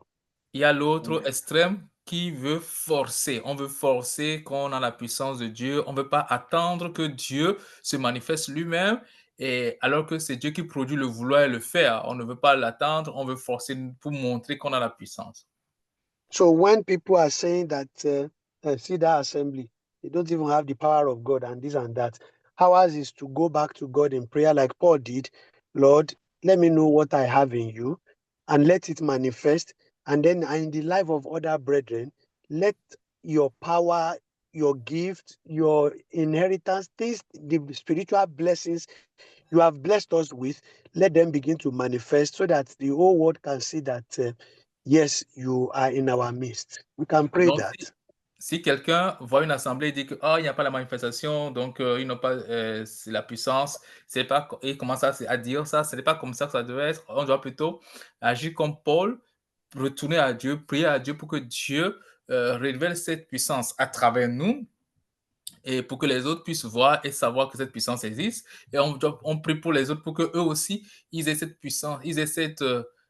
Il y a l'autre extrême qui veut forcer. On veut forcer quand on a la puissance de Dieu. On ne veut pas attendre que Dieu se manifeste lui-même, et alors que c'est Dieu qui produit le vouloir et le faire. On ne veut pas l'attendre, on veut forcer pour montrer qu'on a la puissance. So when people are saying that, see that assembly, they don't even have the power of God and this and that, ours is to go back to God in prayer like Paul did. Lord, let me know what I have in you and let it manifest. And then in the life of other brethren, let your power, your gift, your inheritance, things, the spiritual blessings you have blessed us with, let them begin to manifest so that the whole world can see that, yes, you are in our midst. We can pray Donc, that. si quelqu'un voit une assemblée et dit que il n'y a pas la manifestation, donc ils n'ont pas c'est la puissance, c'est pas, et commence à dire ça, ce n'est pas comme ça que ça devait être. On doit plutôt agir comme Paul, retourner à Dieu, prier à Dieu pour que Dieu révèle cette puissance à travers nous, et pour que les autres puissent voir et savoir que cette puissance existe. Et on prie pour les autres pour qu'eux aussi, ils aient cette puissance, ils aient cette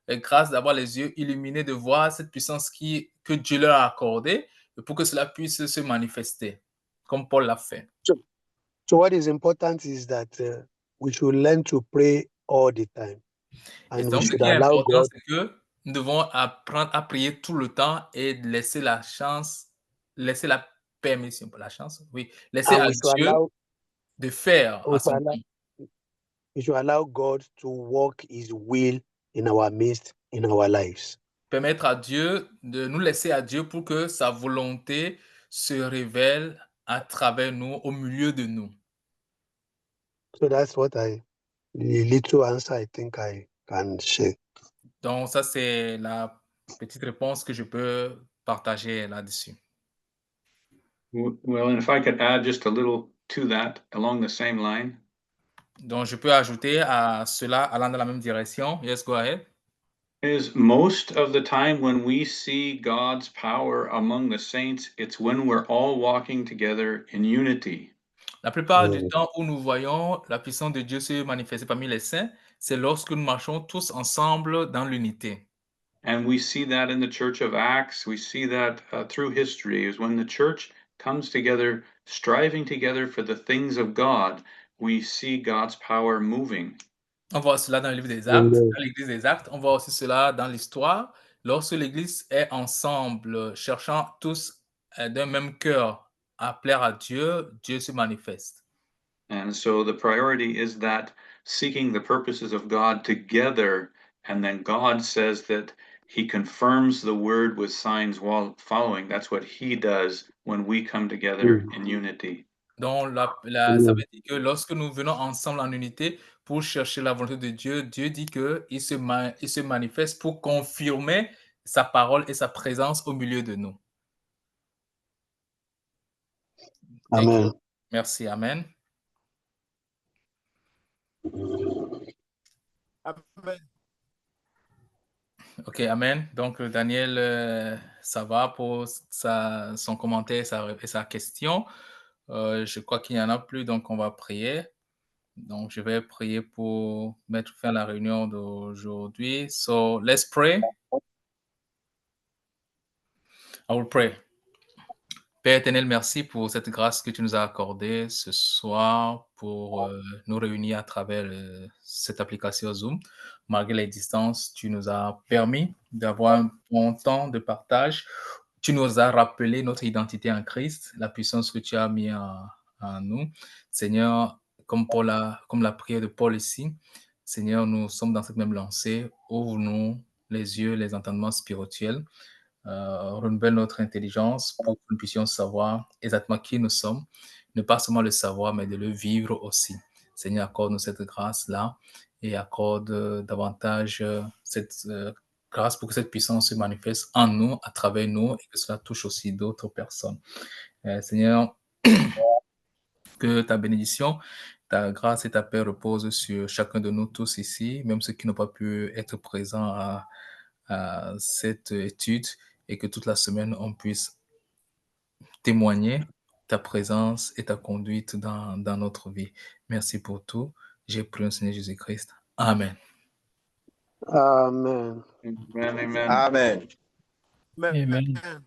grâce d'avoir les yeux illuminés, de voir cette puissance que Dieu leur a accordée, pour que cela puisse se manifester, comme Paul l'a fait. So what is important is that we should learn to pray all the time. Et And donc, we ce should qui est allow important, God. c'est que nous devons apprendre à prier tout le temps et laisser la chance, laisser la permission, pas la chance, oui, laisser And à we should Dieu allow, de faire we à should son allow, temps. we should allow God to work his will in our midst, in our lives. Permettre à Dieu, de nous laisser à Dieu pour que sa volonté se révèle à travers nous, au milieu de nous. So that's what the little answer I think I can share. Donc ça, c'est la petite réponse que je peux partager là-dessus. Well, and if I could add just a little to that along the same line. Donc je peux ajouter à cela, allant dans la même direction. Yes, go ahead. Is most of the time when we see God's power among the saints, it's when we're all walking together in unity. La plupart du temps où nous voyons la puissance de Dieu se manifester parmi les saints, c'est lorsque nous marchons tous ensemble dans l'unité. And we see that in the Church of Acts. We see that through history, is when the church comes together, striving together for the things of God, we see God's power moving. On voit cela dans le livre des Actes, dans l'église des Actes. On voit aussi cela dans l'histoire. Lorsque l'église est ensemble, cherchant tous d'un même cœur à plaire à Dieu, Dieu se manifeste. And so the priority is that seeking the purposes of God together, and then God says that he confirms the word with signs while following. That's what he does when we come together in unity. Donc, ça veut dire que lorsque nous venons ensemble en unité pour chercher la volonté de Dieu, Dieu dit qu'il se manifeste pour confirmer sa parole et sa présence au milieu de nous. Amen. Merci, Amen. Amen. Ok, Amen. Donc, Daniel, ça va pour son commentaire et sa question. Je crois qu'il n'y en a plus, donc on va prier. Donc, je vais prier pour mettre fin à la réunion d'aujourd'hui. So, let's pray. I will pray. Père éternel, merci pour cette grâce que tu nous as accordée ce soir pour nous réunir à travers cette application Zoom. Malgré les distances, tu nous as permis d'avoir un bon temps de partage. Tu nous as rappelé notre identité en Christ, la puissance que tu as mis en nous. Seigneur, comme la prière de Paul ici, Seigneur, nous sommes dans cette même lancée. Ouvre-nous les yeux, les entendements spirituels. Renouvelle notre intelligence pour que nous puissions savoir exactement qui nous sommes, ne pas seulement le savoir, mais de le vivre aussi. Seigneur, accorde-nous cette grâce-là et accorde davantage cette grâce pour que cette puissance se manifeste en nous, à travers nous, et que cela touche aussi d'autres personnes. Seigneur, que ta bénédiction, ta grâce et ta paix reposent sur chacun de nous tous ici, même ceux qui n'ont pas pu être présents à cette étude, et que toute la semaine, on puisse témoigner ta présence et ta conduite dans notre vie. Merci pour tout. J'ai prié au Seigneur Jésus-Christ. Amen. Amen. Amen, amen. Amen. Amen.